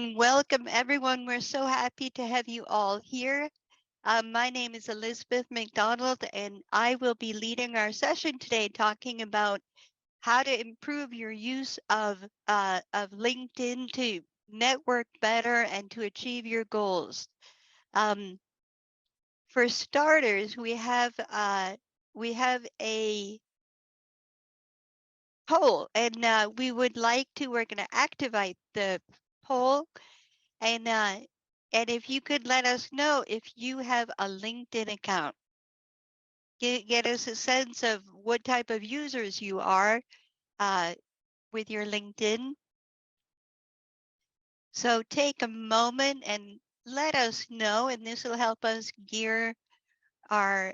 and welcome everyone. We're so happy to have you all here. My name is Elizabeth McDonald, and I will be leading our session today talking about how to improve your use of LinkedIn to network better and to achieve your goals. Um, for starters, we have a poll, and we're going to activate the poll. And if you could let us know if you have a LinkedIn account, get us a sense of what type of users you are uh, with your LinkedIn. So take a moment and let us know, and this will help us our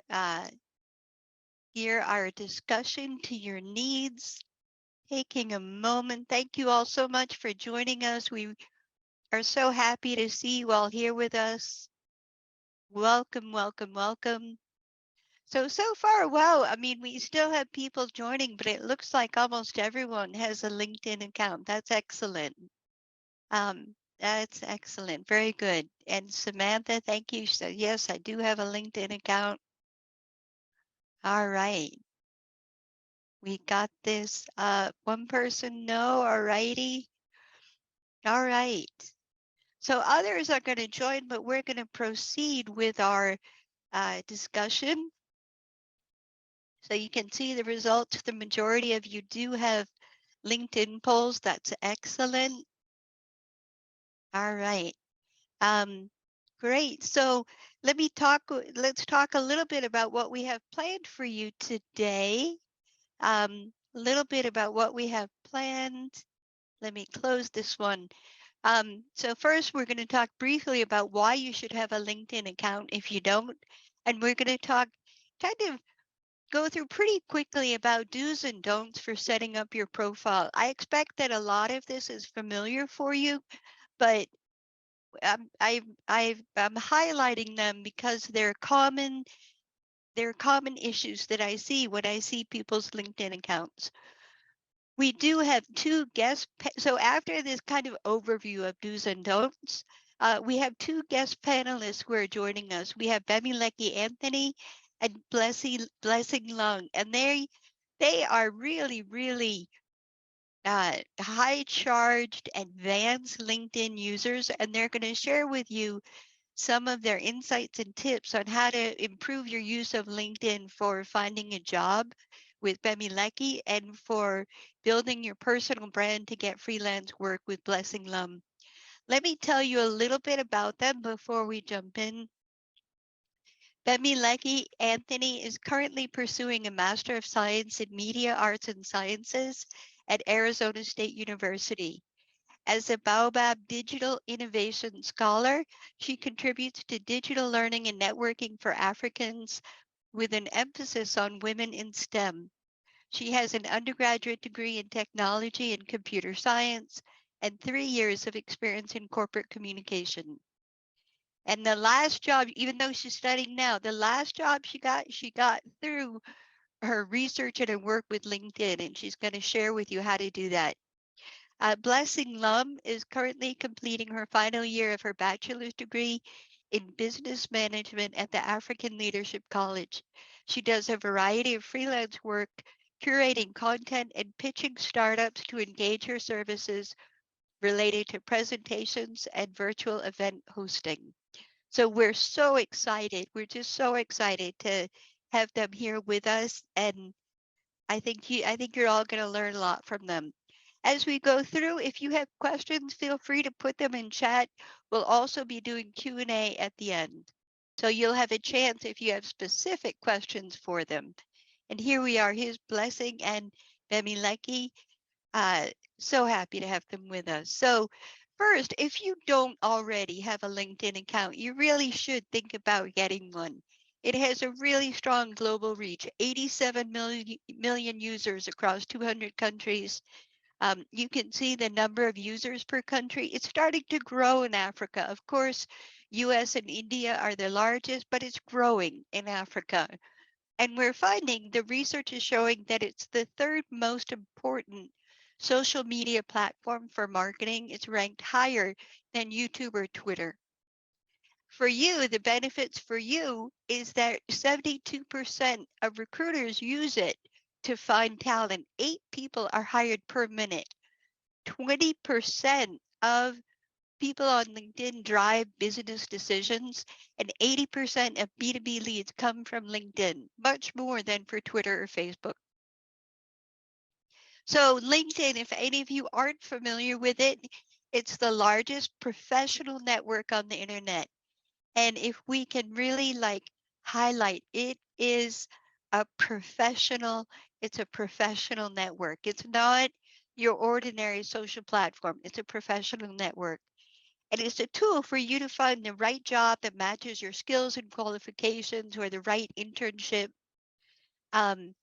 gear our discussion to your needs. Taking a moment. Thank you all so much for joining us. We are so happy to see you all here with us. Welcome, welcome, welcome. So far, wow. I mean, we still have people joining, but it looks like almost everyone has a LinkedIn account. That's excellent. That's excellent. Very good. And Samantha, thank you. So yes, I do have a LinkedIn account. All right. We got this. One person, no. All righty. All right. So others are going to join, but we're going to proceed with our discussion. So you can see the results. The majority of you do have LinkedIn polls. That's excellent. All right. Great. So let's talk a little bit about what we have planned for you today. A little bit about what we have planned. Let me close this one. So first, we're going to talk briefly about why you should have a LinkedIn account if you don't. And we're going to talk kind of go through pretty quickly about do's and don'ts for setting up your profile. I expect that a lot of this is familiar for you, but I'm highlighting them because they're common issues that I see when I see people's LinkedIn accounts. We do have two so after this kind of overview of do's and don'ts, we have two guest panelists who are joining us. We have Demystified Anthony and Blessing Lung, and they are really high charged advanced LinkedIn users, and they're going to share with you some of their insights and tips on how to improve your use of LinkedIn for finding a job with Bemileki and for building your personal brand to get freelance work with Blessing Lum. Let me tell you a little bit about them before we jump in. Bemileki Anthony is currently pursuing a Master of Science in Media Arts and Sciences at Arizona State University. As a Baobab Digital Innovation Scholar, she contributes to digital learning and networking for Africans with an emphasis on women in STEM. She has an undergraduate degree in technology and computer science and 3 years of experience in corporate communication. And the last job, even though she's studying now, the last job she got through her research and her work with LinkedIn, and she's going to share with you how to do that. Blessing Lum is currently completing her final year of her bachelor's degree in business management at the African Leadership College. She does a variety of freelance work, curating content and pitching startups to engage her services related to presentations and virtual event hosting. So we're so excited. We're just so excited to have them here with us, and I think you're all going to learn a lot from them. As we go through, if you have questions, feel free to put them in chat. We'll also be doing Q&A at the end. So you'll have a chance if you have specific questions for them. And here we are, his Blessing and Bemileki. So happy to have them with us. So first, if you don't already have a LinkedIn account, you really should think about getting one. It has a really strong global reach, 87 million users across 200 countries. You can see the number of users per country. It's starting to grow in Africa. Of course, US and India are the largest, but it's growing in Africa. And we're finding the research is showing that it's the third most important social media platform for marketing. It's ranked higher than YouTube or Twitter. For you, the benefits for you is that 72% of recruiters use it to find talent. 8 people are hired per minute. 20% of people on LinkedIn drive business decisions, and 80% of B2B leads come from LinkedIn, much more than for Twitter or Facebook. So LinkedIn, if any of you aren't familiar with it, it's the largest professional network on the internet. And if we can really highlight, it's a professional network. It's not your ordinary social platform. It's a professional network. And it's a tool for you to find the right job that matches your skills and qualifications or the right internship. Um,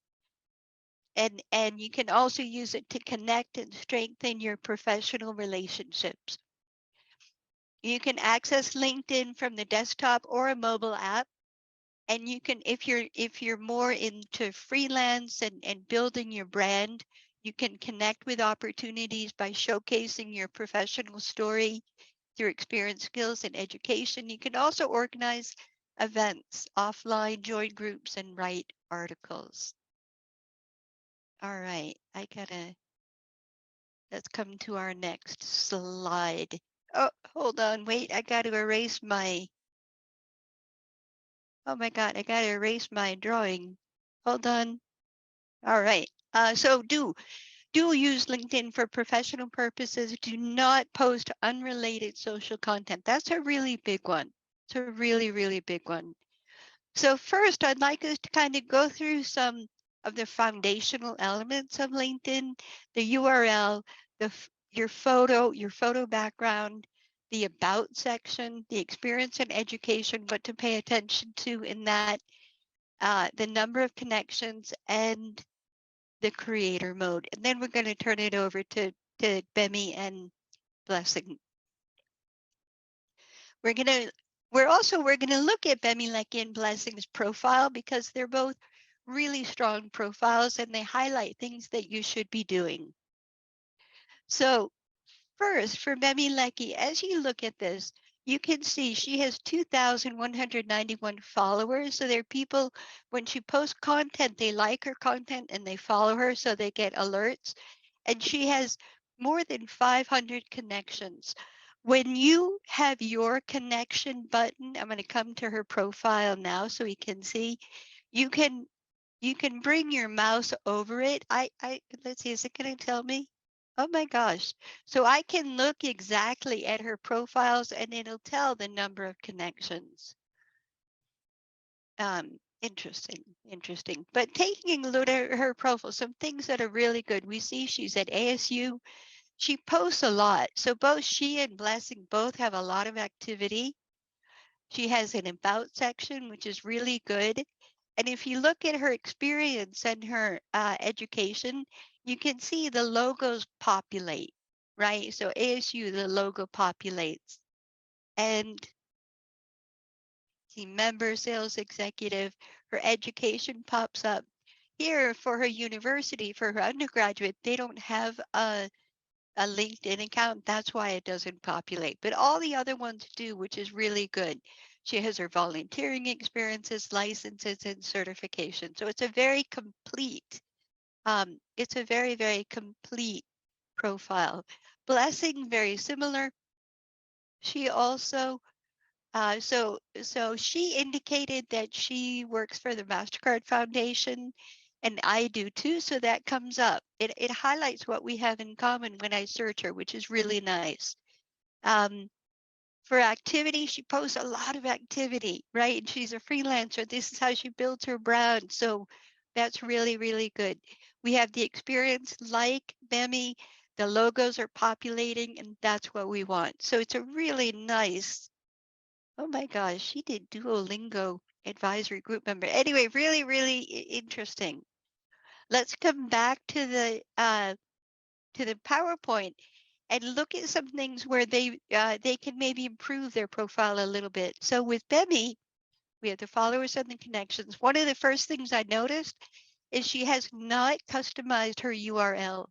and you can also use it to connect and strengthen your professional relationships. You can access LinkedIn from the desktop or a mobile app. And you can, if you're more into freelance and building your brand, you can connect with opportunities by showcasing your professional story through experience, skills, and education. You can also organize events offline, join groups, and write articles. All right, let's come to our next slide. Oh, hold on, wait, I gotta erase my, oh my God, I gotta erase my drawing. Hold on. All right. So do use LinkedIn for professional purposes. Do not post unrelated social content. That's a really big one. It's a really, really big one. So first, I'd like us to kind of go through some of the foundational elements of LinkedIn, the URL, your photo background, the about section, the experience and education, what to pay attention to in that, the number of connections, and the creator mode. And then we're going to turn it over to Bemi and Blessing. We're going to look at Bemi and Blessing's profile because they're both really strong profiles and they highlight things that you should be doing. So first, for Bemi, as you look at this, you can see she has 2,191 followers. So there are people, when she posts content, they like her content and they follow her so they get alerts. And she has more than 500 connections. When you have your connection button, I'm going to come to her profile now so we can see, you can bring your mouse over it. Let's see, is it going to tell me? Oh my gosh. So I can look exactly at her profiles and it'll tell the number of connections. Interesting. But taking a look at her profile, some things that are really good. We see she's at ASU. She posts a lot. So both she and Blessing both have a lot of activity. She has an about section, which is really good. And if you look at her experience and her education, you can see the logos populate, right? So ASU, the logo populates. And team member, sales executive, her education pops up. Here for her university, for her undergraduate, they don't have a LinkedIn account. That's why it doesn't populate. But all the other ones do, which is really good. She has her volunteering experiences, licenses, and certification. So it's a very complete, very complete profile. Blessing, very similar. She also, so she indicated that she works for the MasterCard Foundation, and I do too, so that comes up. It highlights what we have in common when I search her, which is really nice. For activity, she posts a lot of activity, right? And she's a freelancer. This is how she builds her brand. So that's really, really good. We have the experience like Bemi. The logos are populating, and that's what we want. So it's a really nice, oh my gosh, she did Duolingo advisory group member. Anyway, really, really interesting. Let's come back to the PowerPoint and look at some things where they can maybe improve their profile a little bit. So with Bemi, we have the followers and the connections. One of the first things I noticed is she has not customized her URL.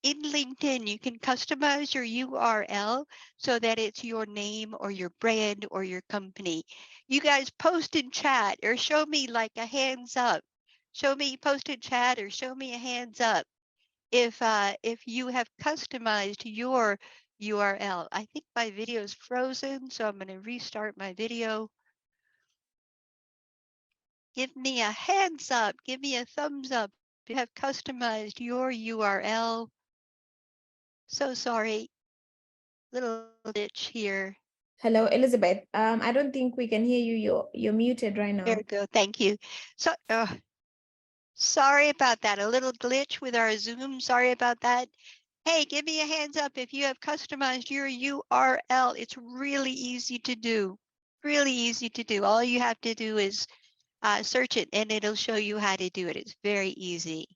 in LinkedIn, you can customize your URL so that it's your name or your brand or your company. You guys post in chat or show me like a hands up. Show me post in chat or show me a hands up if you have customized your URL. I think my video is frozen, so I'm going to restart my video. Give me a hands up. Give me a thumbs up if you have customized your URL. So sorry, little glitch here. Hello, Elizabeth. I don't think we can hear you. You're muted right There now. we go. Thank you. So, sorry about that. A little glitch with our Zoom. Sorry about that. Hey, give me a hands up if you have customized your URL. It's really easy to do. Really easy to do. All you have to do is search it and it'll show you how to do it. It's very easy.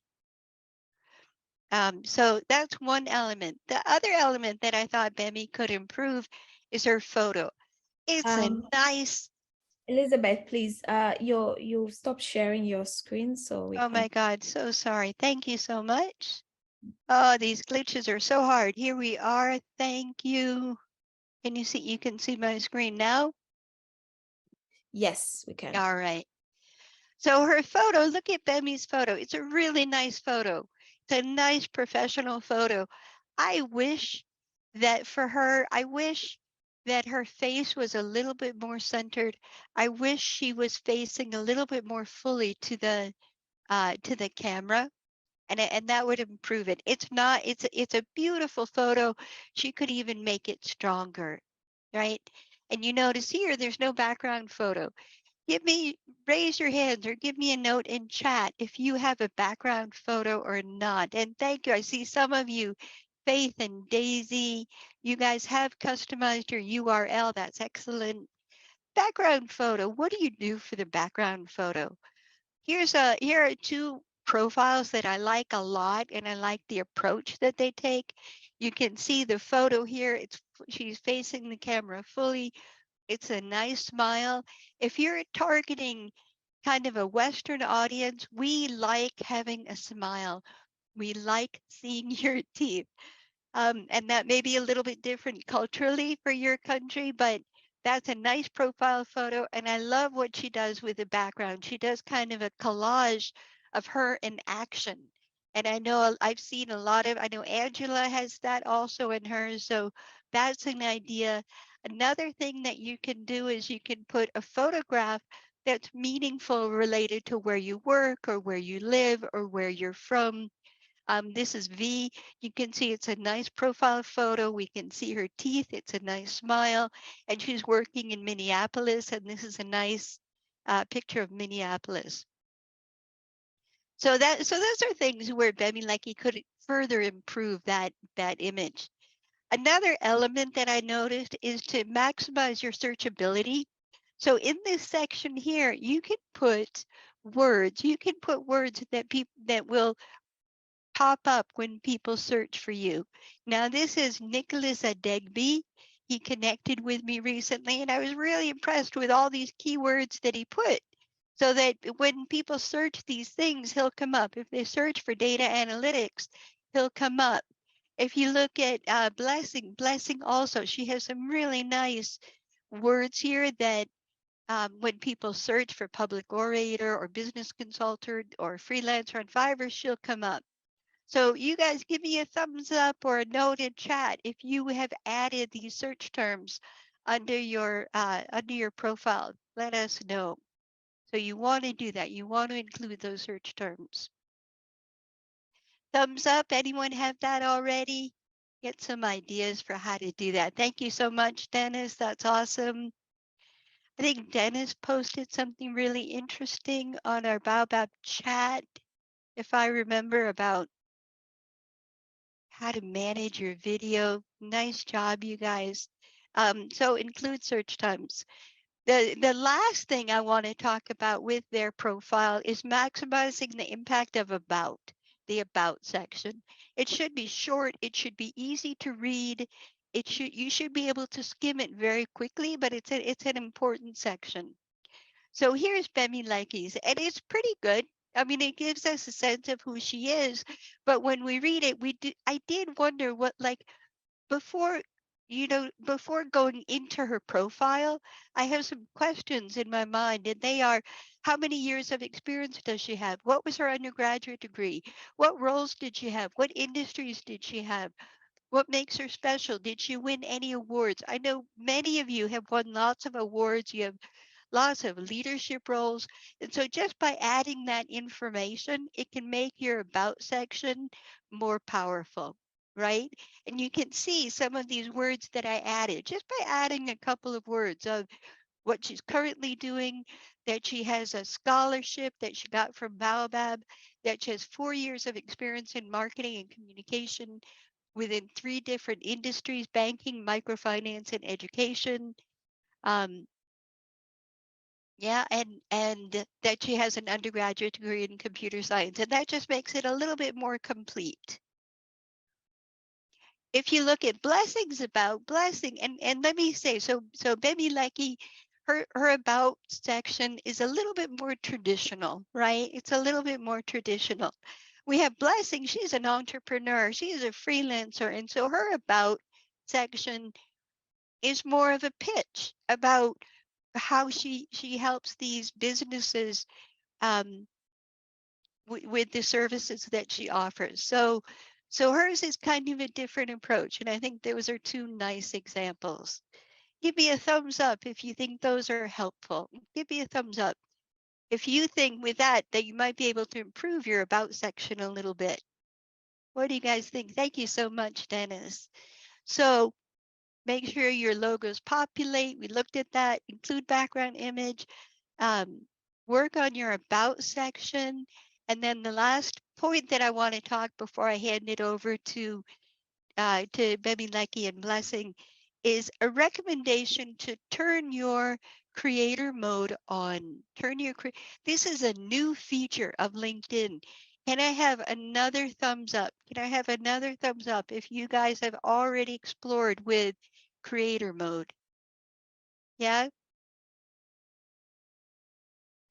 So that's one element. The other element that I thought Bemi could improve is her photo. It's a Um, nice, Elizabeth, please, you stop sharing your screen so we oh can. my God, so sorry. Thank you so much. Oh, these glitches are so hard. Here we are. Thank you. Can you see? You can see my screen now? Yes, we can. All right. So her photo, look at Bemi's photo. It's a really nice photo. It's a nice professional photo. I wish that for her, I wish that her face was a little bit more centered. I wish she was facing a little bit more fully to the camera. And that would improve it. It's not, it's a beautiful photo. She could even make it stronger, right? And you notice here, there's no background photo. Give me, raise your hands or give me a note in chat if you have a background photo or not. And thank you. I see some of you, Faith and Daisy, you guys have customized your URL. That's excellent. Background photo. What do you do for the background photo? Here are two profiles that I like a lot, and I like the approach that they take. You can see the photo here. She's facing the camera fully. It's a nice smile. If you're targeting kind of a Western audience, we like having a smile. We like seeing your teeth. And that may be a little bit different culturally for your country, but that's a nice profile photo. And I love what she does with the background. She does kind of a collage of her in action. And I know I've seen a lot of, I know Angela has that also in hers. So that's an idea. Another thing that you can do is you can put a photograph that's meaningful related to where you work or where you live or where you're from. This is V. You can see it's a nice profile photo. We can see her teeth. It's a nice smile. And she's working in Minneapolis. And this is a nice picture of Minneapolis. So those are things where Bemi Lucky could further improve that image. Another element that I noticed is to maximize your searchability. So in this section here, you can put words. You can put words that people that will pop up when people search for you. Now, this is Nicholas Adegby. He connected with me recently, and I was really impressed with all these keywords that he put. So that when people search these things, he'll come up. If they search for data analytics, he'll come up. If you look at Blessing also, she has some really nice words here that when people search for public orator or business consultant or freelancer on Fiverr, she'll come up. So you guys give me a thumbs up or a note in chat if you have added these search terms under your profile. Let us know. So you want to do that. You want to include those search terms. Thumbs up. Anyone have that already? Get some ideas for how to do that. Thank you so much, Dennis. That's awesome. I think Dennis posted something really interesting on our Baobab chat, if I remember, about how to manage your video. Nice job, you guys. So include search terms. The last thing I want to talk about with their profile is maximizing the impact of the about section. It should be short, it should be easy to read. You should be able to skim it very quickly, but it's an important section. So here's Bemi Likey's, and it's pretty good. I mean, it gives us a sense of who she is. But when we read it, I did wonder what, like, before, before going into her profile, I have some questions in my mind, and they are: how many years of experience does she have? What was her undergraduate degree? What roles did she have? What industries did she have? What makes her special? Did she win any awards? I know many of you have won lots of awards. You have lots of leadership roles. And so just by adding that information, it can make your about section more powerful, right? And you can see some of these words that I added just by adding a couple of words of what she's currently doing, that she has a scholarship that she got from Baobab, that she has 4 years of experience in marketing and communication within 3 different industries: banking, microfinance, and education. Um, yeah, and that she has an undergraduate degree in computer science, and that just makes it a little bit more complete. If you look at blessings, about blessing, and let me say, so Bemi Leki, her about section is a little bit more traditional, right? It's a little bit more traditional. We have blessing, she's an entrepreneur, she is a freelancer, and so her about section is more of a pitch about how she helps these businesses um, with the services that she offers. So hers is kind of a different approach, and I think those are 2 nice examples. Give me a thumbs up if you think those are helpful. Give me a thumbs up if you think with that you might be able to improve your about section a little bit. What do you guys think? Thank you so much, Dennis. So make sure your logos populate. We looked at that. Include background image. um, Work on your about section. And then the last point that I want to talk before I hand it over to Bemi Leki and Blessing is a recommendation to turn your creator mode on. This is a new feature of LinkedIn. Can I have another thumbs up? Can I have another thumbs up if you guys have already explored with creator mode? Yeah.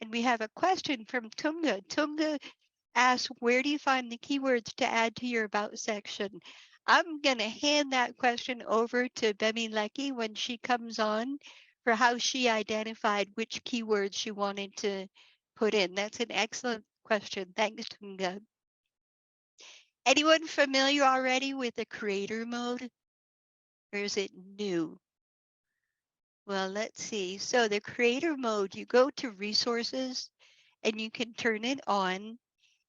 And we have a question from Tunga. Tunga asks, where do you find the keywords to add to your about section? I'm going to hand that question over to Bemi Leki when she comes on for how she identified which keywords she wanted to put in. That's an excellent question. Thanks, Tunga. Anyone familiar already with the creator mode, or is it new? Well, let's see. So the creator mode, you go to resources and you can turn it on.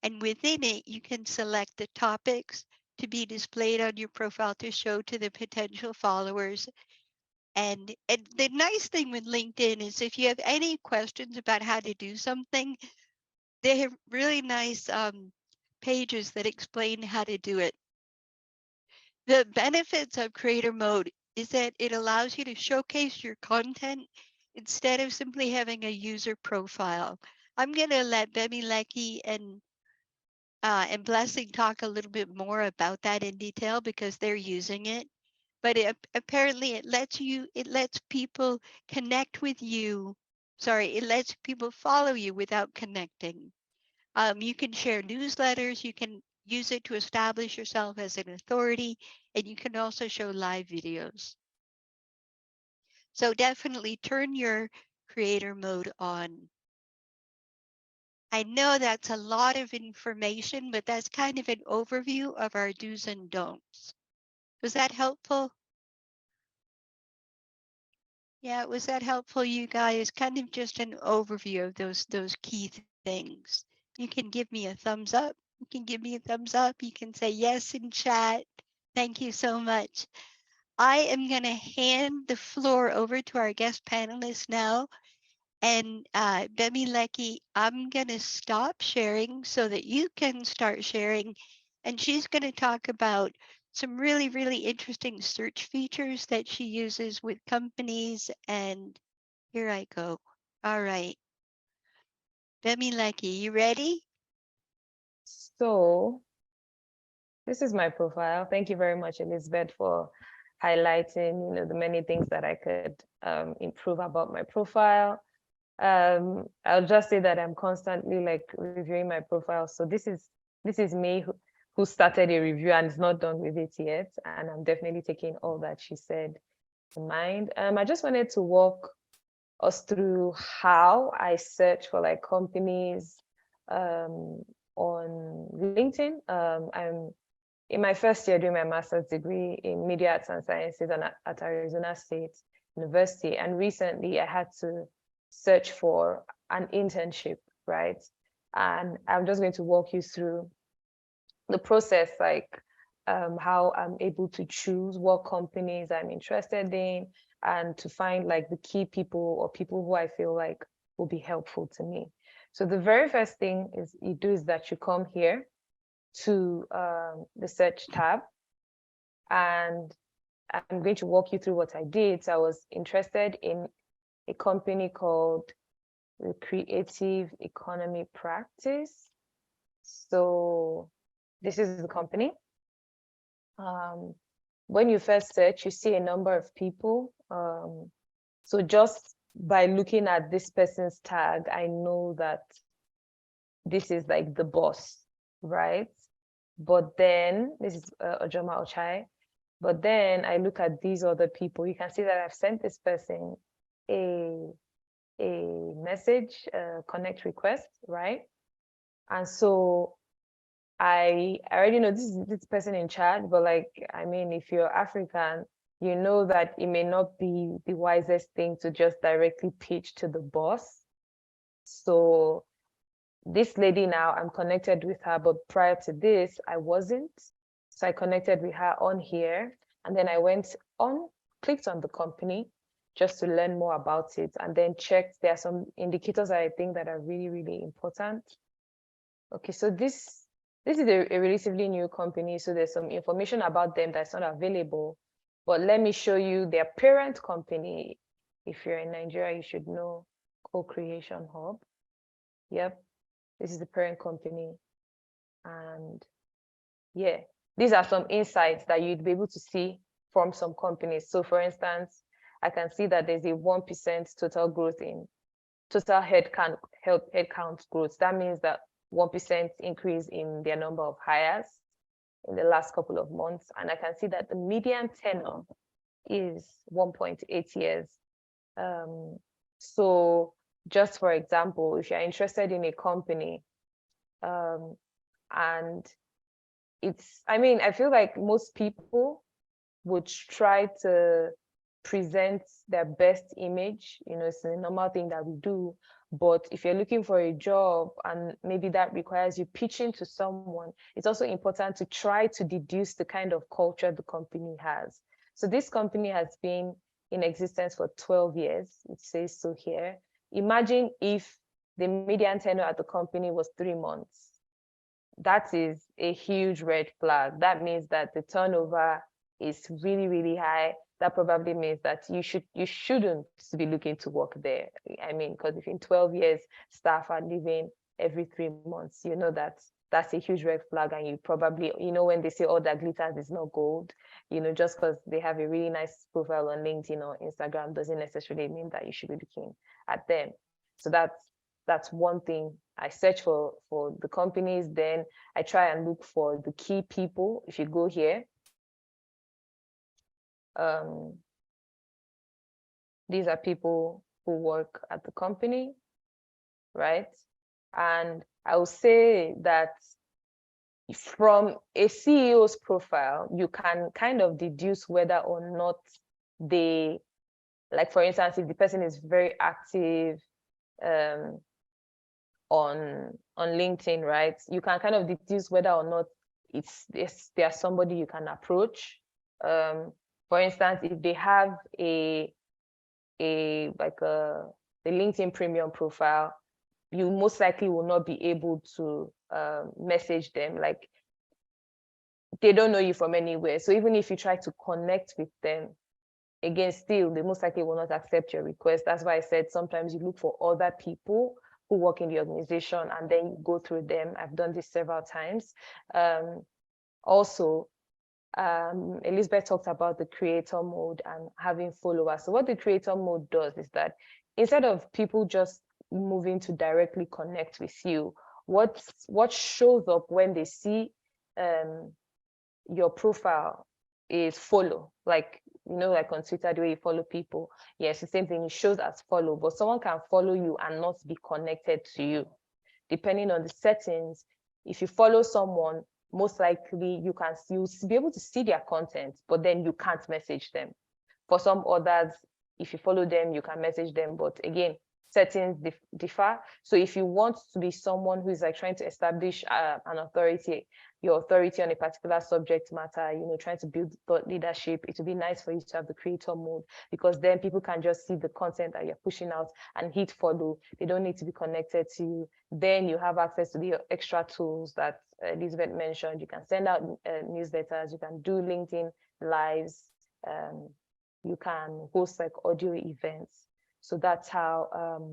And within it, you can select the topics to be displayed on your profile to show to the potential followers. And the nice thing with LinkedIn is if you have any questions about how to do something, they have really nice pages that explain how to do it. The benefits of creator mode is that it allows you to showcase your content instead of simply having a user profile. I'm going to let Bemi Leki and Blessing talk a little bit more about that in detail because they're using it. But apparently it lets people connect with you. Sorry, it lets people follow you without connecting. You can share newsletters. You can use it to establish yourself as an authority, and you can also show live videos. So definitely turn your creator mode on. I know that's a lot of information, but that's kind of an overview of our do's and don'ts. Was that helpful? Yeah, was that helpful, you guys? Kind of just an overview of those key things. You can give me a thumbs up. You can give me a thumbs up. You can say yes in chat. Thank you so much. I am going to hand the floor over to our guest panelists now. And Bemi Leki, I'm going to stop sharing so that you can start sharing. And she's going to talk about some really, really interesting search features that she uses with companies. And here I go. All right. Bemi Leki, you ready? So this is my profile. Thank you very much, Elizabeth, for highlighting, the many things that I could improve about my profile. I'll just say that I'm constantly like reviewing my profile. So this is me who started a review and is not done with it yet. And I'm definitely taking all that she said to mind. I just wanted to walk us through how I search for like companies on LinkedIn. I'm in my first year doing my master's degree in media arts and sciences at Arizona State University. And recently I had to search for an internship, right? And I'm just going to walk you through the process, like how I'm able to choose what companies I'm interested in and to find like the key people or people who I feel like will be helpful to me. So the very first thing you do is that you come here to the search tab, and I'm going to walk you through what I did. So I was interested in a company called the Creative Economy Practice. So this is the company. When you first search, you see a number of people. So just by looking at this person's tag, I know that this is like the boss, right? But then this is Ojoma Ochai. But then I look at these other people. You can see that I've sent this person a message, connect request, right? And so I already know this is this person in charge, but like, I mean, if you're African, you know that it may not be the wisest thing to just directly pitch to the boss. So this lady now, I'm connected with her, but prior to this, I wasn't. So I connected with her on here, and then I went on, clicked on the company just to learn more about it, and then checked. There are some indicators that I think that are really, really important. Okay, so this is a relatively new company, so there's some information about them that's not available. But let me show you their parent company. If you're in Nigeria, you should know Co-Creation Hub. Yep, this is the parent company. And yeah, these are some insights that you'd be able to see from some companies. So for instance, I can see that there's a 1% total growth in total headcount growth. That means that 1% increase in their number of hires in the last couple of months. And I can see that the median tenure is 1.8 years. So just for example, if you're interested in a company, and I mean, I feel like most people would try to present their best image. It's a normal thing that we do. But if you're looking for a job and maybe that requires you pitching to someone, it's also important to try to deduce the kind of culture the company has. So this company has been in existence for 12 years. It says so here. Imagine if the median tenure at the company was 3 months. That is a huge red flag. That means that the turnover is really, really high. That probably means that you shouldn't be looking to work there. I mean, because if in 12 years staff are leaving every 3 months, you know that's a huge red flag. And you probably, when they say all that glitters is not gold, just because they have a really nice profile on LinkedIn or Instagram doesn't necessarily mean that you should be looking at them. So that's one thing. I search for the companies, then I try and look for the key people. If you go here, these are people who work at the company, right? And I will say that from a CEO's profile, you can kind of deduce whether or not they, like for instance, if the person is very active on LinkedIn, right? You can kind of deduce whether or not there's somebody you can approach. For instance, if they have a LinkedIn premium profile, you most likely will not be able to message them. Like, they don't know you from anywhere. So even if you try to connect with them, again, still, they most likely will not accept your request. That's why I said sometimes you look for other people who work in the organization and then you go through them. I've done this several times. Also, Elizabeth talked about the creator mode and having followers. So what the creator mode does is that instead of people just moving to directly connect with you. What shows up when they see your profile is follow, like, you know, like on Twitter, the way you follow people. Yes, the same thing, it shows as follow, but someone can follow you and not be connected to you. Depending on the settings, if you follow someone, most likely you'll be able to see their content, but then you can't message them. For some others, if you follow them, you can message them, but again, settings differ. So if you want to be someone who is like trying to establish an authority, your authority on a particular subject matter, you know, trying to build thought leadership, it would be nice for you to have the creator mode, because then people can just see the content that you're pushing out and hit follow. They don't need to be connected to you. Then you have access to the extra tools that Elizabeth mentioned. You can send out newsletters, you can do LinkedIn lives, you can host like audio events. So that's how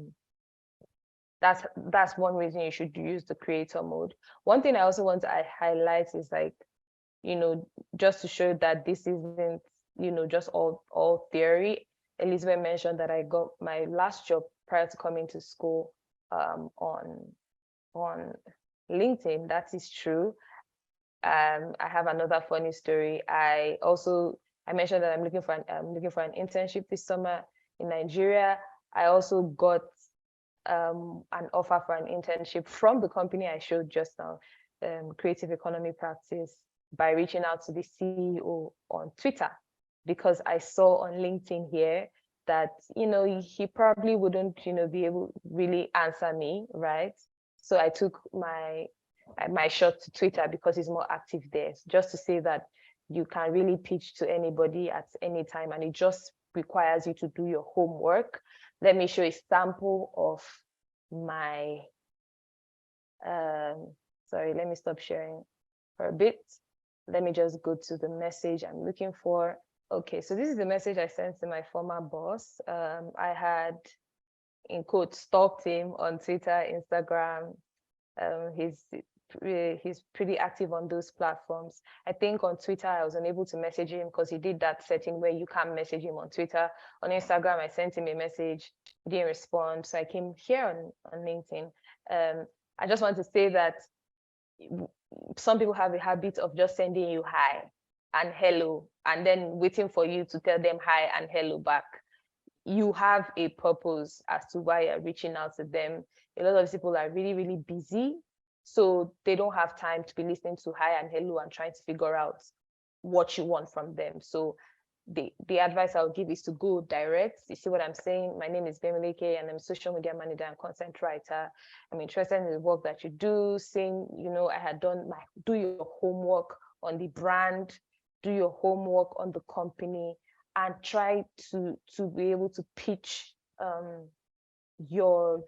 that's one reason you should use the creator mode. One thing I also want to highlight is, like, you know, just to show that this isn't, you know, just all theory. Elizabeth mentioned that I got my last job prior to coming to school on LinkedIn. That is true. I have another funny story. I mentioned that I'm looking for an internship this summer in Nigeria. I also got an offer for an internship from the company I showed just now, Creative Economy Practice, by reaching out to the CEO on Twitter, because I saw on LinkedIn here that, you know, he probably wouldn't, you know, be able to really answer me, right? So I took my shot to Twitter because he's more active there, just to say that you can really pitch to anybody at any time, and it just requires you to do your homework. Let me show a sample of my, sorry, let me stop sharing for a bit. Let me just go to the message I'm looking for. Okay, so this is the message I sent to my former boss. I had, in quotes, stalked him on Twitter, Instagram. He's pretty active on those platforms. I think on Twitter, I was unable to message him because he did that setting where you can't message him on Twitter. On Instagram, I sent him a message, he didn't respond. So I came here on LinkedIn. I just want to say that some people have a habit of just sending you hi and hello, and then waiting for you to tell them hi and hello back. You have a purpose as to why you're reaching out to them. A lot of people are really, really busy, so they don't have time to be listening to hi and hello and trying to figure out what you want from them. So the advice I'll give is to go direct. You see what I'm saying? My name is Demystified, and I'm a social media manager and content writer. I'm interested in the work that you do. Saying, you know, I had done do your homework on the brand, do your homework on the company, and try to be able to pitch your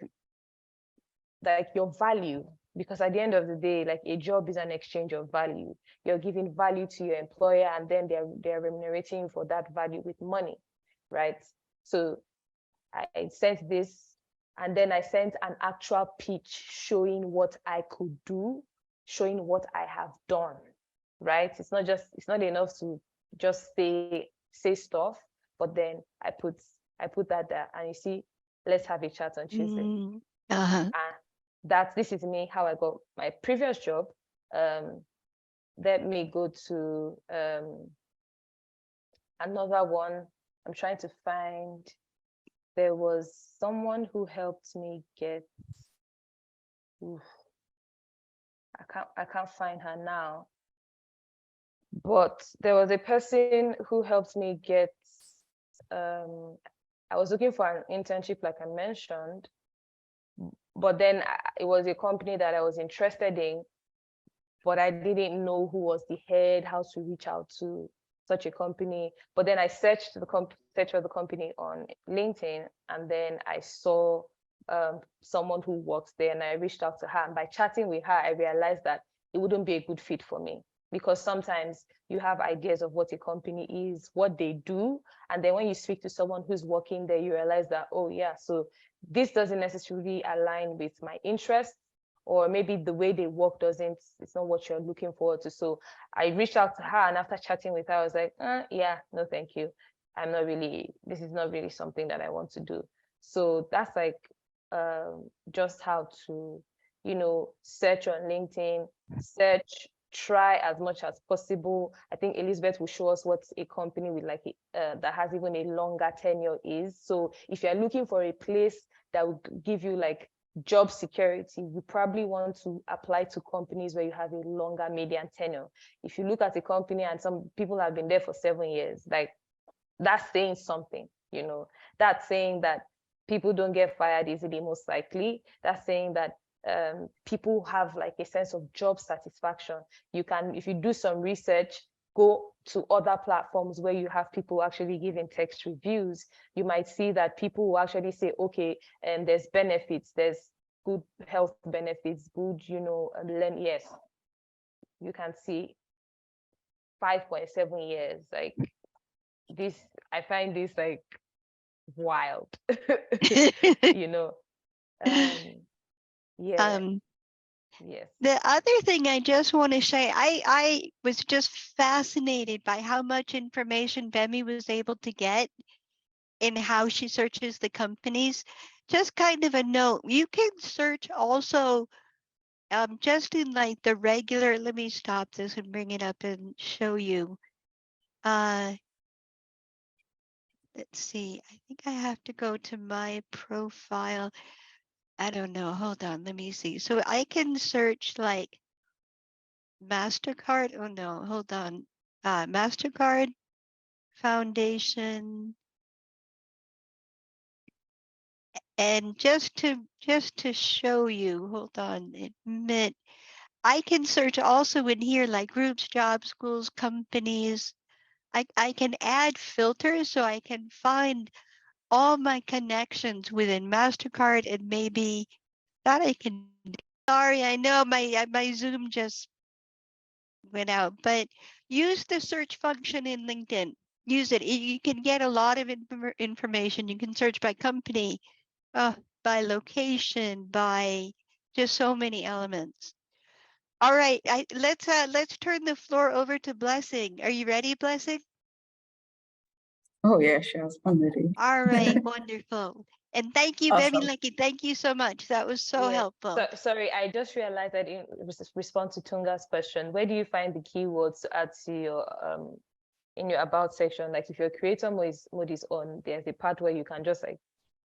value, because at the end of the day, like, a job is an exchange of value. You're giving value to your employer, and then they're remunerating you for that value with money, right? So I sent this, and then I sent an actual pitch showing what I could do, showing what I have done, right? It's not enough to just say stuff, but then I put that there, and you see, let's have a chat on Tuesday. And this is me, how I got my previous job. Let me go to another one. I'm trying to find. There was someone who helped me get. I can't find her now. But there was a person who helped me get. I was looking for an internship, like I mentioned, but then it was a company that I was interested in, but I didn't know who was the head, how to reach out to such a company. But then I searched for the company on LinkedIn, and then I saw someone who works there, and I reached out to her. And by chatting with her, I realized that it wouldn't be a good fit for me, because sometimes you have ideas of what a company is, what they do, and then when you speak to someone who's working there, you realize that, oh yeah, so this doesn't necessarily align with my interests, or maybe the way they work it's not what you're looking forward to. So I reached out to her, and after chatting with her, I was like, yeah, no, thank you. This is not really something that I want to do. So that's like just how to, search on LinkedIn, try as much as possible. I think Elizabeth will show us what a company with like that has even a longer tenure is. So if you're looking for a place that will give you like job security, you probably want to apply to companies where you have a longer median tenure. If you look at a company and some people have been there for 7 years, like that's saying something, that's saying that people don't get fired easily, most likely. That's saying that people have like a sense of job satisfaction. You can, if you do some research, go to other platforms where you have people actually giving text reviews, you might see that people will actually say, okay, and there's benefits, there's good health benefits, good, learn. Yes, you can see 5.7 years. Like this, I find this like wild, you know. Yeah. Yes. The other thing I just want to say, I was just fascinated by how much information Bemi was able to get in how she searches the companies. Just kind of a note, you can search also just in like the regular, let me stop this and bring it up and show you. Let's see, I think I have to go to my profile. I don't know, hold on, let me see. So I can search like MasterCard. Oh no, hold on. MasterCard Foundation. And just to show you, hold on a minute. I can search also in here like groups, jobs, schools, companies. I can add filters so I can find all my connections within MasterCard and maybe that I can. Sorry, I know my Zoom just went out, but use the search function in LinkedIn. Use it. You can get a lot of information. You can search by company, by location, by just so many elements. All right, let's turn the floor over to Blessing. Are you ready, Blessing? Oh yeah, sure. I'm ready. All right, wonderful. And thank you, Bemi Awesome. Lucky. Thank you so much. That was so helpful. So, sorry, I just realized that in response to Tunga's question, where do you find the keywords to add to your in your about section? Like if your creator mode is on, there's a part where you can just like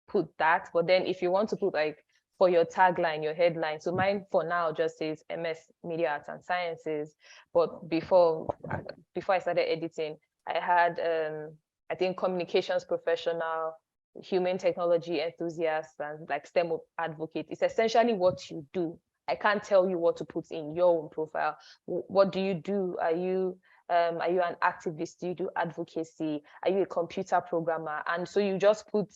put that. But then if you want to put like for your tagline, your headline, so mine for now just says MS Media Arts and Sciences. But before I started editing, I had I think communications professional, human technology enthusiast, and like STEM advocate. It's essentially what you do. I can't tell you what to put in your own profile. What do you do? Are you an activist? Do you do advocacy? Are you a computer programmer? And so you just put,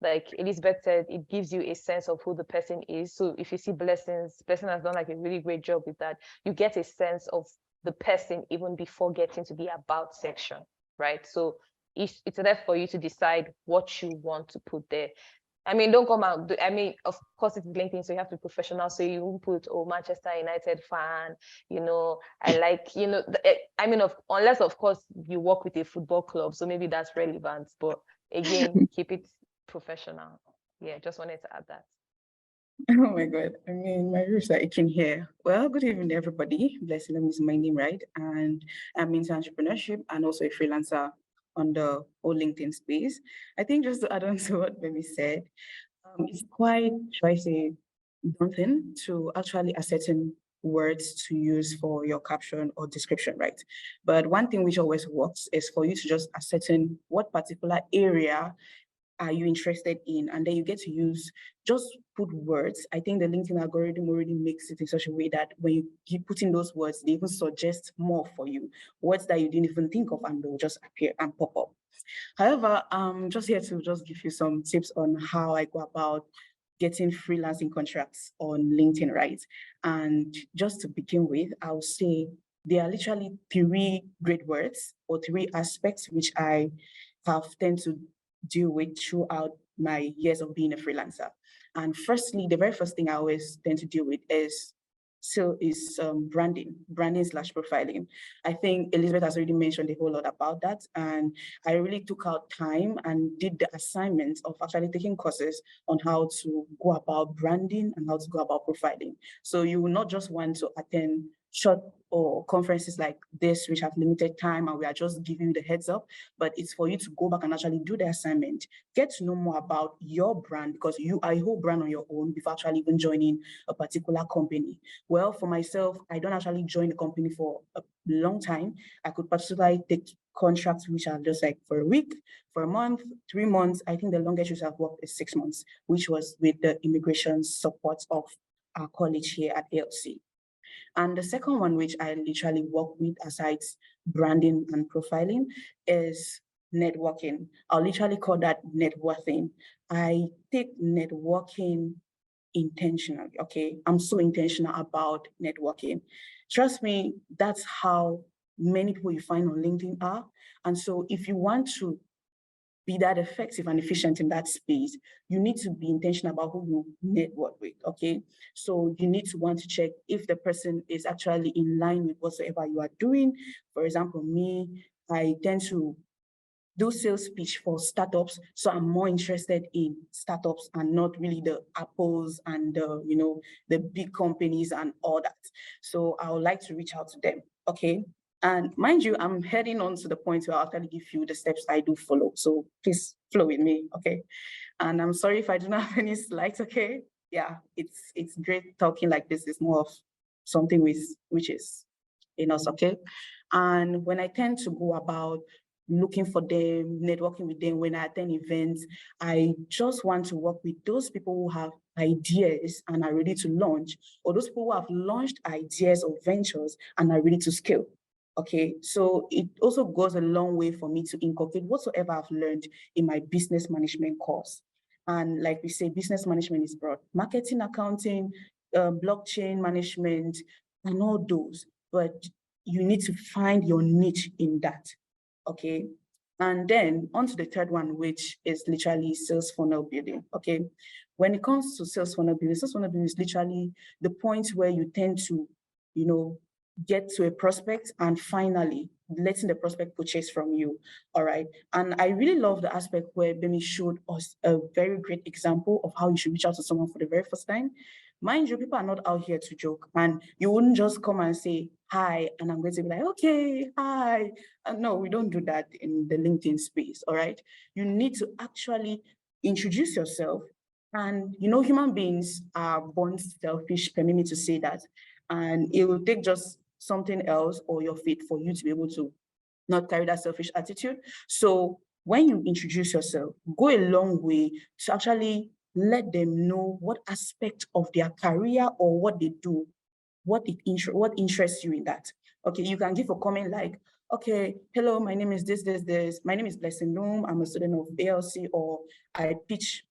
like Elizabeth said, it gives you a sense of who the person is. So if you see Blessings, Blessing has done like a really great job with that. You get a sense of the person even before getting to the about section, right? So it's there for you to decide what you want to put there. I mean, don't come out. I mean, of course, it's LinkedIn, so you have to be professional. So you won't put, oh, Manchester United fan, I like, I mean, unless, of course, you work with a football club. So maybe that's relevant. But again, keep it professional. Yeah, just wanted to add that. Oh my God. I mean, my roots are itching here. Well, good evening, everybody. Blessing is my name, right? And I'm into entrepreneurship and also a freelancer on the whole LinkedIn space. I think just to add on to what Baby said, it's quite, should I say, daunting to actually ascertain words to use for your caption or description, right? But one thing which always works is for you to just ascertain what particular area are you interested in, and then you get to use, just put words. I think the LinkedIn algorithm already makes it in such a way that when you keep putting those words, they even suggest more for you, words that you didn't even think of, and they'll just appear and pop up. However, I'm just here to just give you some tips on how I go about getting freelancing contracts on LinkedIn, right? And just to begin with, I'll say there are literally 3 great words or 3 aspects which I have tend to deal with throughout my years of being a freelancer. And firstly, the very first thing I always tend to deal with is branding slash profiling. I think Elizabeth has already mentioned a whole lot about that. And I really took out time and did the assignment of actually taking courses on how to go about branding and how to go about profiling. So you will not just want to attend short or conferences like this, which have limited time and we are just giving you the heads up, but it's for you to go back and actually do the assignment, get to know more about your brand, because you are a whole brand on your own before actually even joining a particular company. Well, for myself, I don't actually join the company for a long time. I could particularly take contracts which are just like for a week, for a month, 3 months. I think the longest which I've worked is 6 months, which was with the immigration support of our college here at ALC. And the second one, which I literally work with aside branding and profiling, is networking. I'll literally call that networking. I take networking intentionally, okay? I'm so intentional about networking. Trust me, that's how many people you find on LinkedIn are. And so if you want to be that effective and efficient in that space, you need to be intentional about who you network with, okay? So you need to want to check if the person is actually in line with whatsoever you are doing. For example, me, I tend to do sales pitch for startups. So I'm more interested in startups and not really the Apples and the big companies and all that. So I would like to reach out to them, okay? And mind you, I'm heading on to the point where I'll actually give you the steps I do follow. So please flow with me, okay? And I'm sorry if I do not have any slides, okay? Yeah, it's great talking like this. It's more of something which is in us, okay? And when I tend to go about looking for them, networking with them, when I attend events, I just want to work with those people who have ideas and are ready to launch, or those people who have launched ideas or ventures and are ready to scale. Okay, so it also goes a long way for me to inculcate whatsoever I've learned in my business management course. And like we say, business management is broad. Marketing, accounting, blockchain management, and all those. But you need to find your niche in that, okay? And then on to the third one, which is literally sales funnel building, okay? When it comes to sales funnel building is literally the point where you tend to, get to a prospect and finally letting the prospect purchase from you, all right? And I really love the aspect where Bemi showed us a very great example of how you should reach out to someone for the very first time. Mind you, people are not out here to joke, and you wouldn't just come and say, hi, and I'm going to be like, okay, hi. No, we don't do that in the LinkedIn space, all right? You need to actually introduce yourself. And human beings are born selfish, permit me to say that. And it will take just something else or your faith for you to be able to not carry that selfish attitude. So when you introduce yourself, go a long way to actually let them know what aspect of their career or what they do, what interests you in that. Okay, you can give a comment like, okay, hello, my name is this. My name is Blessing Loom. I'm a student of ALC, or I pitch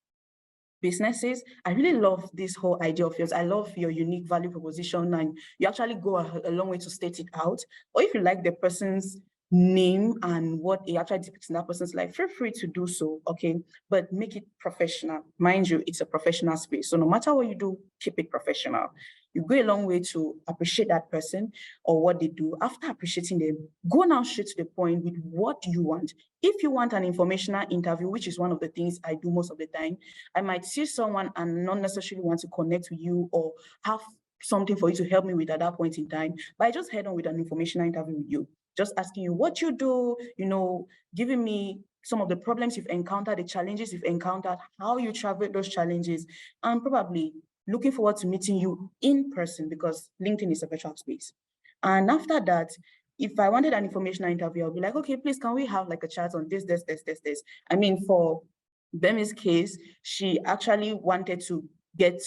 businesses. I really love this whole idea of yours. I love your unique value proposition, and you actually go a long way to state it out. Or if you like the person's name and what it actually depicts in that person's life, feel free to do so, okay? But make it professional. Mind you, it's a professional space. So no matter what you do, keep it professional. You go a long way to appreciate that person or what they do. After appreciating them, go now straight to the point with what you want. If you want an informational interview, which is one of the things I do most of the time, I might see someone and not necessarily want to connect with you or have something for you to help me with at that point in time, but I just head on with an informational interview with you, just asking you what you do, giving me some of the problems you've encountered, the challenges you've encountered, how you travel those challenges, and probably looking forward to meeting you in person, because LinkedIn is a virtual space. And after that, if I wanted an informational interview, I'll be like, okay, please, can we have like a chat on this. I mean, for Bemi's case, she actually wanted to get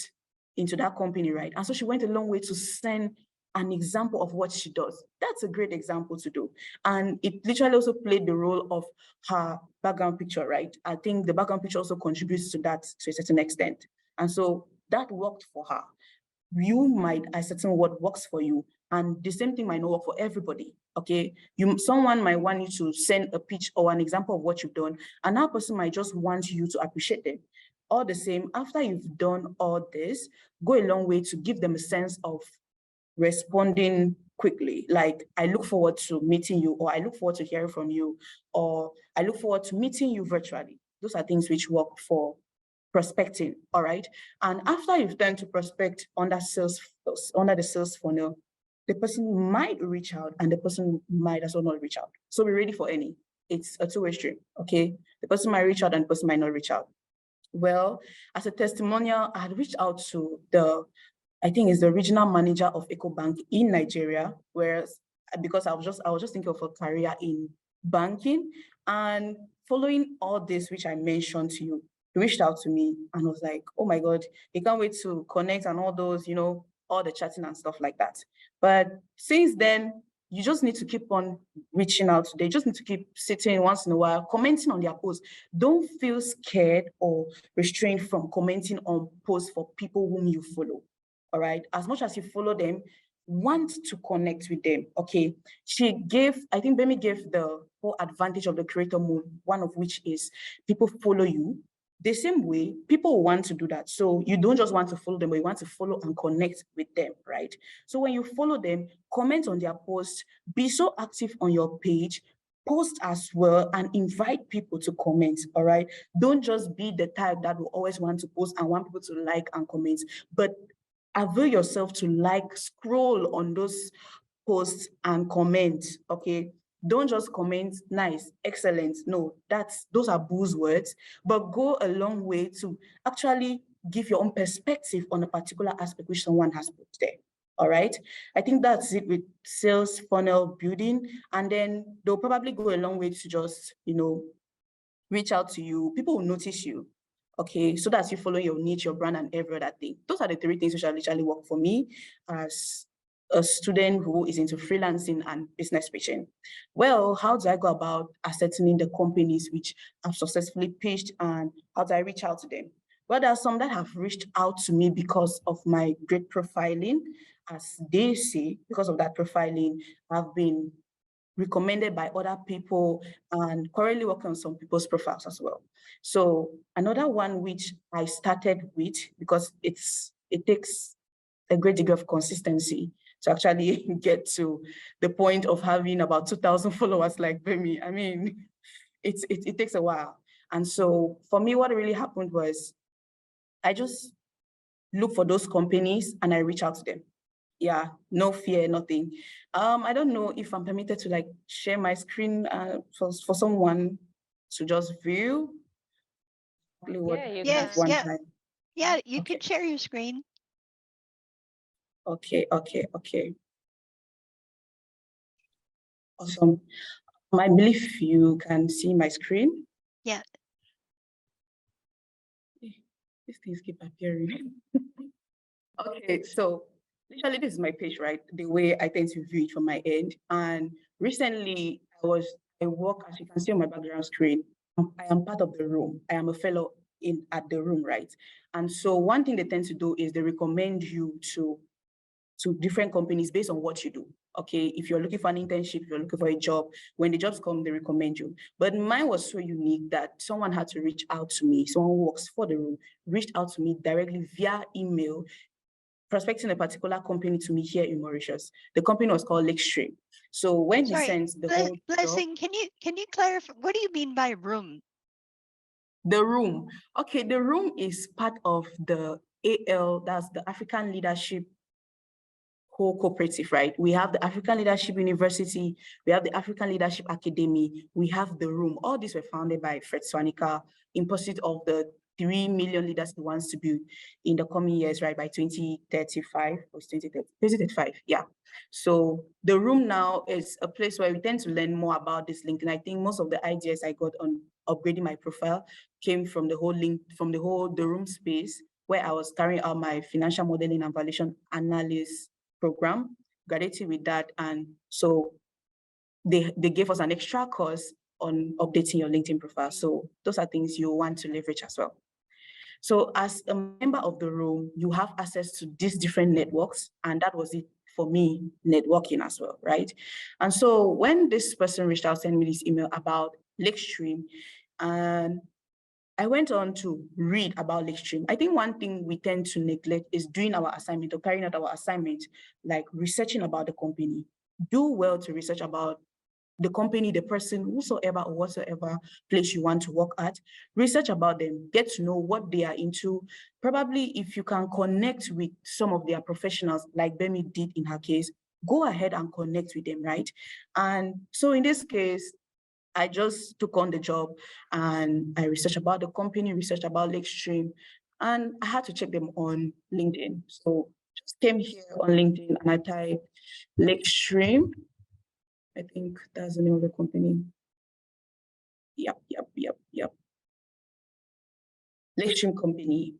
into that company, right? And so she went a long way to send an example of what she does. That's a great example to do. And it literally also played the role of her background picture, right? I think the background picture also contributes to that to a certain extent. And so that worked for her. You might ascertain what works for you, and the same thing might not work for everybody, okay? Someone might want you to send a pitch or an example of what you've done, and that person might just want you to appreciate them. All the same, after you've done all this, go a long way to give them a sense of responding quickly. Like, I look forward to meeting you, or I look forward to hearing from you, or I look forward to meeting you virtually. Those are things which work for prospecting, all right? And after you've done to prospect under the sales funnel, the person might reach out and the person might as well not reach out. So be ready for any. It's a two-way stream, okay? The person might reach out and the person might not reach out. Well, as a testimonial, I had reached out to I think it's the regional manager of EcoBank in Nigeria, whereas because I was just thinking of a career in banking, and following all this, which I mentioned to you, he reached out to me and was like, oh my God, he can't wait to connect and all those, all the chatting and stuff like that. But since then, you just need to keep on reaching out. They just need to keep sitting once in a while, commenting on their posts. Don't feel scared or restrained from commenting on posts for people whom you follow. All right. As much as you follow them, want to connect with them. Okay. I think Bemi gave the whole advantage of the creator mode, one of which is people follow you. The same way, people want to do that. So you don't just want to follow them, but you want to follow and connect with them, right? So when you follow them, comment on their posts, be so active on your page, post as well, and invite people to comment, all right? Don't just be the type that will always want to post and want people to like and comment, but avail yourself to scroll on those posts and comment, okay? Don't just comment, nice, excellent. No, those are buzzwords, but go a long way to actually give your own perspective on a particular aspect which someone has put there. All right. I think that's it with sales funnel building. And then they'll probably go a long way to just, reach out to you. People will notice you. Okay, so that's you follow your niche, your brand, and every other thing. Those are the three things which have literally worked for me as a student who is into freelancing and business pitching. Well, how do I go about ascertaining the companies which have successfully pitched, and how do I reach out to them? Well, there are some that have reached out to me because of my great profiling. As they say, because of that profiling, I've been recommended by other people and currently working on some people's profiles as well. So another one which I started with, because it takes a great degree of consistency to actually get to the point of having about 2,000 followers like Bemi. I mean, it takes a while. And so for me, what really happened was I just look for those companies and I reach out to them. Yeah, no fear, nothing. I don't know if I'm permitted to share my screen for someone to just view. Yeah, you Yes, can. yeah. Time. Yeah, you Okay. can share your screen. Okay. Awesome. I believe you can see my screen. Yeah. These things keep appearing. Okay, so literally this is my page, right? The way I tend to view it from my end. And recently I work, as you can see on my background screen, I am part of the room. I am a fellow at the room, right? And so one thing they tend to do is they recommend you to different companies based on what you do. Okay, if you're looking for an internship, if you're looking for a job, when the jobs come, they recommend you. But mine was so unique that someone had to reach out to me. Someone who works for the room reached out to me directly via email, prospecting a particular company to me here in Mauritius. The company was called Lakestream. So when he Sorry, sent the whole job, Blessing, can you clarify, what do you mean by room? the room. Okay, the room is part of the AL, that's the African Leadership whole cooperative, right? We have the African Leadership University, we have the African Leadership Academy, we have the room. All these were founded by Fred Swanika in pursuit of the 3 million leaders he wants to build in the coming years, right? By 2035 or 2035, yeah. So the room now is a place where we tend to learn more about this link. And I think most of the ideas I got on upgrading my profile came from the room space, where I was carrying out my financial modeling and valuation analysis program, graduated with that. And so they gave us an extra course on updating your LinkedIn profile. So those are things you want to leverage as well. So as a member of the room, you have access to these different networks. And that was it for me, networking as well, right? And so when this person reached out, sent me this email about Lakestream, and I went on to read about Linkstream. I think one thing we tend to neglect is doing our assignment or carrying out our assignment, like researching about the company. Do well to research about the company, the person, whosoever or whatsoever place you want to work at. Research about them, get to know what they are into. Probably if you can connect with some of their professionals, like Bemi did in her case, go ahead and connect with them, right? And so in this case, I just took on the job and I researched about the company, researched about Lakestream, and I had to check them on LinkedIn. So just came here on LinkedIn and I typed Lakestream. I think that's the name of the company. Yep. Lakestream company.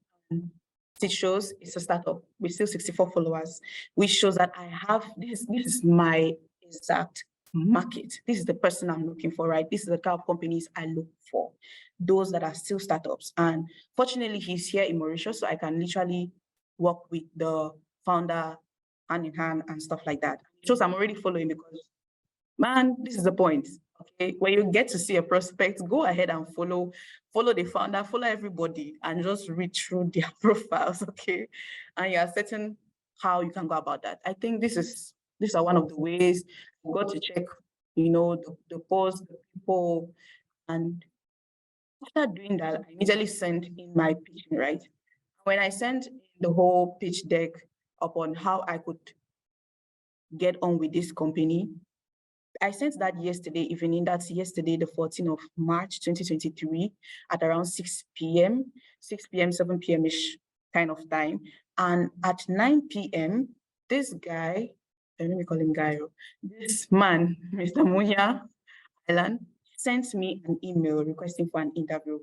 It shows it's a startup with still 64 followers, which shows that I have this is my exact market. This is the person I'm looking for, right? This is the kind of companies I look for, those that are still startups. And fortunately, he's here in Mauritius, so I can literally work with the founder hand in hand and stuff like that. It shows I'm already following because, man, this is the point. Okay, when you get to see a prospect, go ahead and follow the founder, follow everybody, and just read through their profiles. Okay, and you are certain how you can go about that. I think these are one of the ways you got to check, the posts, the people, and after doing that, I immediately sent in my pitching, right? When I sent the whole pitch deck upon how I could get on with this company, I sent that yesterday evening. That's yesterday, the 14th of March, 2023, at around 6 p.m., 7 p.m.-ish kind of time. And at 9 p.m., this guy, let me call him Guy, this man, Mr. Munya Island, sent me an email requesting for an interview.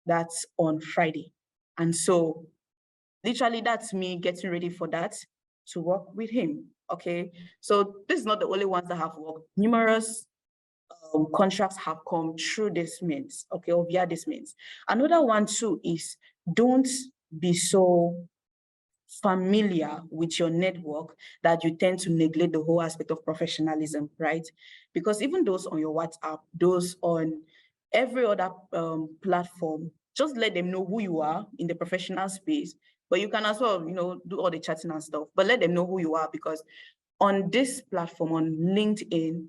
That's on Friday. And so literally that's me getting ready for that to work with him. Okay, so this is not the only ones that have worked. Numerous contracts have come through this means, okay, or via this means. Another one too is don't be so familiar with your network that you tend to neglect the whole aspect of professionalism, right? Because even those on your WhatsApp, those on every other platform, just let them know who you are in the professional space. But you can as well, do all the chatting and stuff, but let them know who you are, because on this platform, on LinkedIn,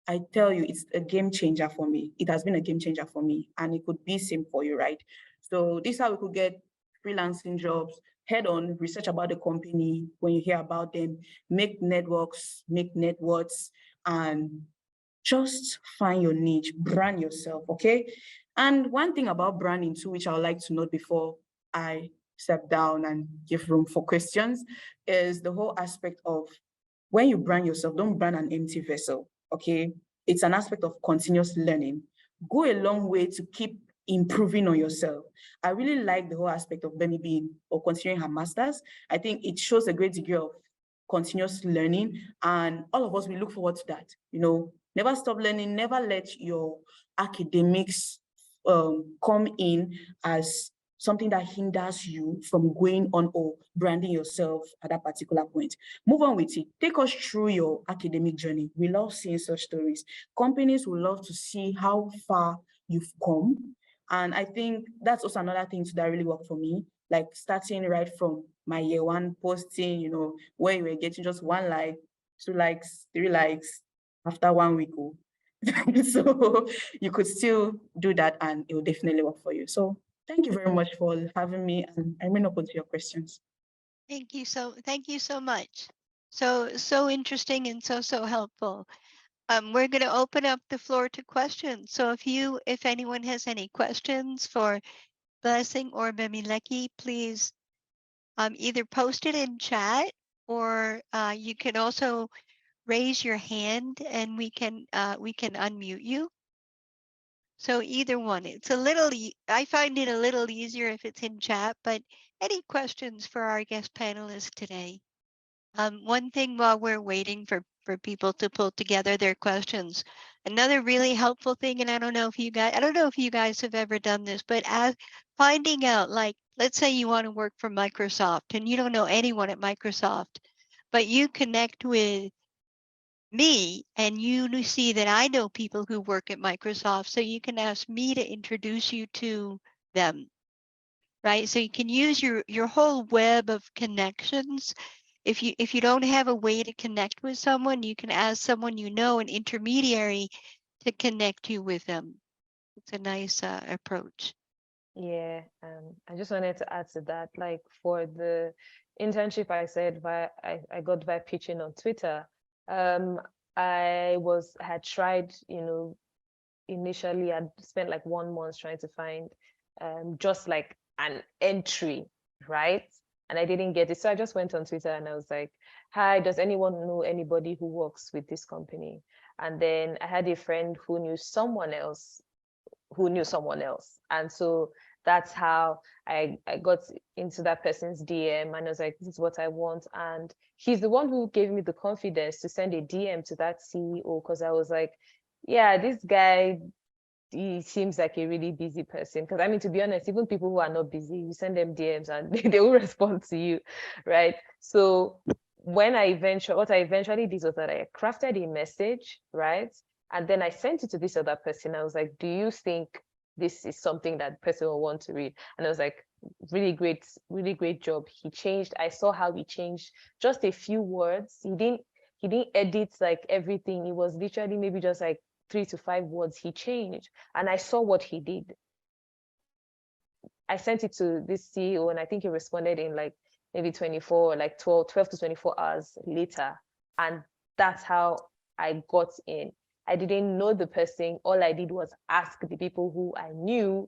I tell you, it's a game changer for me. It has been a game changer for me, and it could be same for you, right? So this is how we could get freelancing jobs, head on, research about the company when you hear about them, make networks, make networks, and just find your niche, brand yourself, okay? And one thing about branding too, which I would like to note before I step down and give room for questions, is the whole aspect of when you brand yourself, don't brand an empty vessel, okay? It's an aspect of continuous learning. Go a long way to keep improving on yourself. I really like the whole aspect of Bemi being or continuing her master's. I think it shows a great degree of continuous learning, and all of us, we look forward to that. Never stop learning, never let your academics come in as something that hinders you from going on or branding yourself at that particular point. Move on with it. Take us through your academic journey. We love seeing such stories. Companies will love to see how far you've come. And I think that's also another thing that really worked for me, like starting right from my year one posting, where you were getting just 1 like, 2 likes, 3 likes after 1 week. So you could still do that and it will definitely work for you. So thank you very much for having me, and I remain open to your questions. Thank you so much. So interesting and so helpful. We're going to open up the floor to questions. So if anyone has any questions for Blessing or Memileki, please either post it in chat, or you can also raise your hand and we can unmute you. So either one. I find it a little easier if it's in chat, but any questions for our guest panelists today? One thing while we're waiting for people to pull together their questions, another really helpful thing, and I don't know if you guys have ever done this, but as finding out, like, let's say you want to work for Microsoft and you don't know anyone at Microsoft, but you connect with me and you see that I know people who work at Microsoft, so you can ask me to introduce you to them, right? So you can use your whole web of connections. If you don't have a way to connect with someone, you can ask someone you know, an intermediary, to connect you with them. It's a nice approach. Yeah, I just wanted to add to that, like for the internship I said I got by pitching on Twitter. I had tried, initially I'd spent like 1 month trying to find just like an entry, right? And I didn't get it. So I just went on Twitter and I was like, hi, does anyone know anybody who works with this company? And then I had a friend who knew someone else who knew someone else. And so that's how I got into that person's DM, and I was like, this is what I want. And he's the one who gave me the confidence to send a DM to that CEO, because I was like, yeah, this guy, he seems like a really busy person. Because I mean, to be honest, even people who are not busy, you send them DMs and they will respond to you, right? So what I eventually did was that I crafted a message, right? And then I sent it to this other person. I was like, do you think this is something that person will want to read? And I was like, really great job. I saw how he changed just a few words. He didn't edit like everything. It was literally maybe just like 3 to 5 words he changed. And I saw what he did. I sent it to this CEO and I think he responded in like maybe 24, like 12 to 24 hours later. And that's how I got in. I didn't know the person. All I did was ask the people who I knew,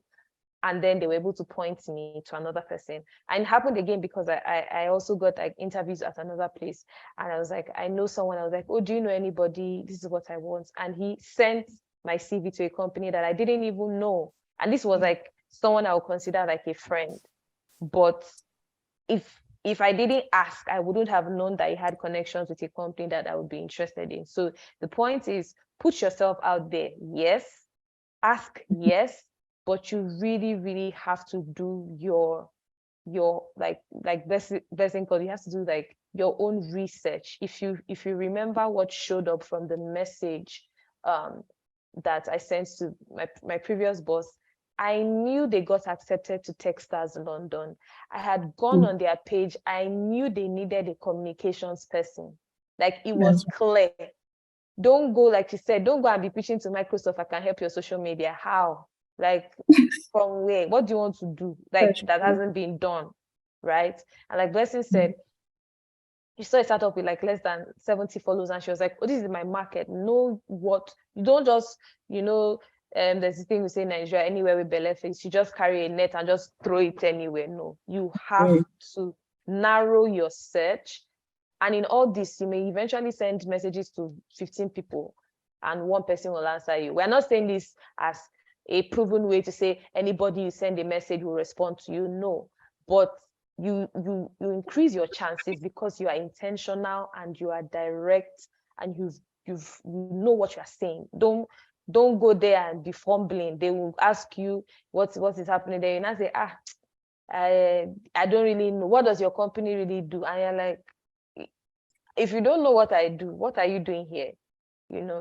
and then they were able to point me to another person. And it happened again because I also got like interviews at another place. And I was like, I know someone. I was like, oh, do you know anybody? This is what I want. And he sent my CV to a company that I didn't even know. And this was like someone I would consider like a friend. But if I didn't ask, I wouldn't have known that he had connections with a company that I would be interested in. So the point is, put yourself out there. Yes. Ask, yes. But you really, really have to do your like best called, you have to do like your own research. If you remember what showed up from the message that I sent to my previous boss, I knew they got accepted to Techstars London. I had gone on their page. I knew they needed a communications person. Like it was clear. Don't go, like you said, don't go and be pitching to Microsoft, I can help your social media. How? Like from where? What do you want to do? Like that hasn't been done, right? And like Blessing said, she saw a startup with like less than 70 followers, and she was like, oh, this is my market. Know what? You don't just, there's this thing we say in Nigeria, anywhere with belly face, you just carry a net and just throw it anywhere. No, you have to narrow your search. And in all this, you may eventually send messages to 15 people and one person will answer you. We're not saying this as a proven way to say anybody you send a message will respond to you. No, but you increase your chances because you are intentional and you are direct and you know what you are saying. Don't go there and be fumbling. They will ask you what is happening there. And I say, I don't really know. What does your company really do? And you're like, if you don't know what I do, what are you doing here?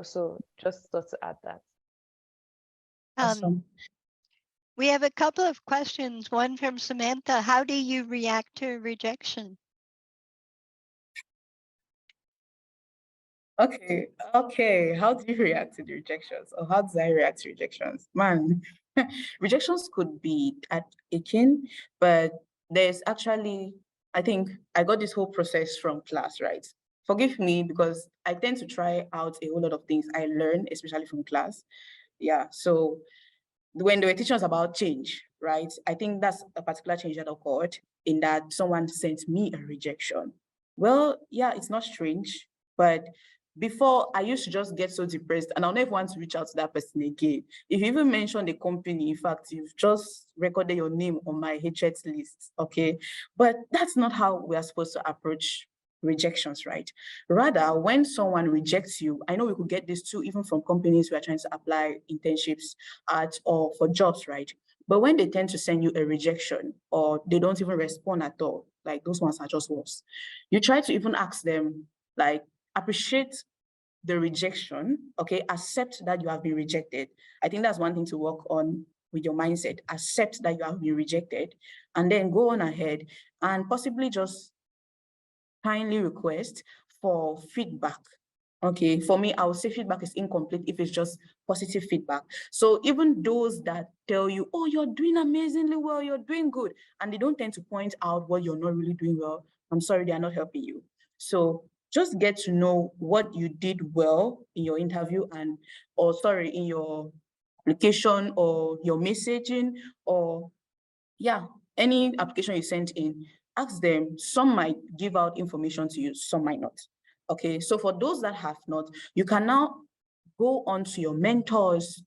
So just thought to add that. Awesome. We have a couple of questions. One from Samantha. How do you react to rejection? Okay. How do you react to the rejections? Or how do I react to rejections? Man, rejections could be aching, but there's actually, I think I got this whole process from class, right? Forgive me because I tend to try out a whole lot of things I learn, especially from class. Yeah. So when they were teaching us about change, right? I think that's a particular change that occurred in that someone sent me a rejection. Well, yeah, it's not strange, but before I used to just get so depressed and I'll never want to reach out to that person again. If you even mention the company, in fact, you've just recorded your name on my hatred list, okay? But that's not how we are supposed to approach rejections, right? Rather, when someone rejects you, I know we could get this too, even from companies who are trying to apply internships at or for jobs, right? But when they tend to send you a rejection or they don't even respond at all, like those ones are just worse. You try to even ask them, like, appreciate the rejection, okay? Accept that you have been rejected. I think that's one thing to work on with your mindset, accept that you have been rejected, and then go on ahead and possibly just kindly request for feedback. Okay, for me, I would say feedback is incomplete if it's just positive feedback. So even those that tell you, oh, you're doing amazingly well, you're doing good, and they don't tend to point out what you're not really doing well, I'm sorry, they are not helping you. So just get to know what you did well in your interview in your application or your messaging, or any application you sent in. Ask them. Some might give out information to you, some might not. Okay, so for those that have not, you can now go on to your mentors.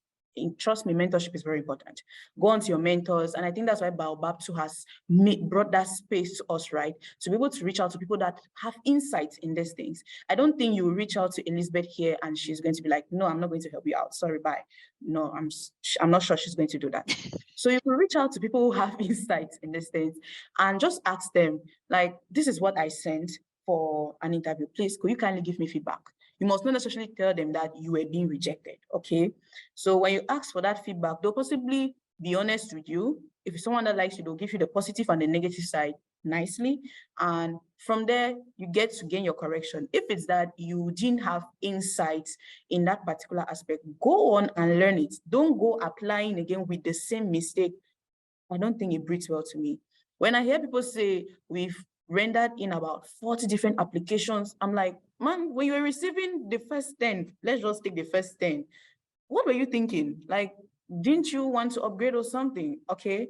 Trust me, mentorship is very important. Go on to your mentors, and I think that's why Baobab too has brought that space to us, right? To be able to reach out to people that have insights in these things. I don't think you will reach out to Elizabeth here and she's going to be like, no, I'm not going to help you out. Sorry, bye. No, I'm not sure she's going to do that. So you can reach out to people who have insights in these things and just ask them, like, this is what I sent for an interview. Please, could you kindly give me feedback? You must not necessarily tell them that you were being rejected, okay? So when you ask for that feedback, they'll possibly be honest with you. If it's someone that likes you, they'll give you the positive and the negative side nicely. And from there, you get to gain your correction. If it's that you didn't have insights in that particular aspect, go on and learn it. Don't go applying again with the same mistake. I don't think it breathes well to me. When I hear people say we've rendered in about 40 different applications, I'm like, man, when you were receiving the first 10, let's just take the first 10. What were you thinking? Like, didn't you want to upgrade or something? Okay.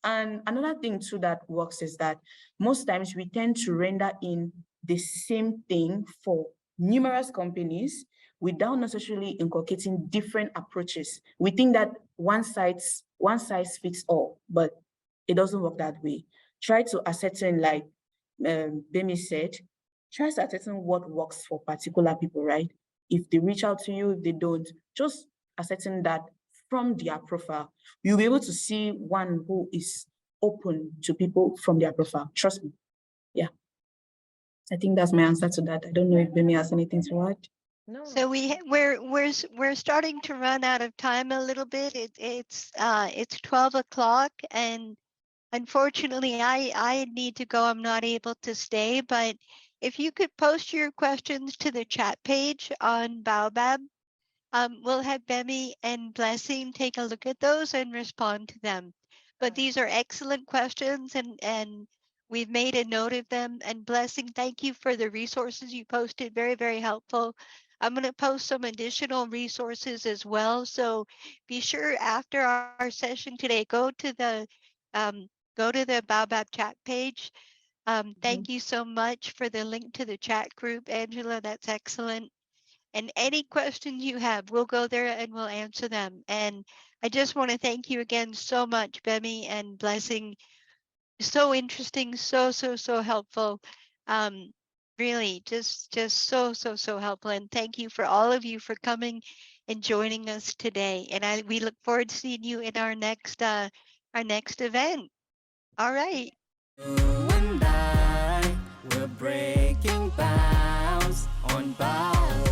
And another thing too that works is that most times we tend to render in the same thing for numerous companies without necessarily inculcating different approaches. We think that one size fits all, but it doesn't work that way. Try to ascertain, like Bemi said, try to ascertain what works for particular people, right? If they reach out to you, if they don't, just ascertain that from their profile. You'll be able to see one who is open to people from their profile. Trust me. Yeah. I think that's my answer to that. I don't know if Bemi has anything to add. No. So we're starting to run out of time a little bit. It's 12 o'clock, and unfortunately I need to go. I'm not able to stay, but if you could post your questions to the chat page on Baobab, we'll have Bemi and Blessing take a look at those and respond to them. But these are excellent questions, and we've made a note of them. And Blessing, thank you for the resources you posted. Very, very helpful. I'm going to post some additional resources as well. So be sure after our session today, um, go to the Baobab chat page. Thank you so much for the link to the chat group, Angela. That's excellent. And any questions you have, we'll go there and we'll answer them. And I just want to thank you again so much, Bemi and Blessing. So interesting, so helpful. Really, just so helpful. And thank you for all of you for coming and joining us today. And we look forward to seeing you in our next event. All right. You and I, we're breaking bounds on bounds.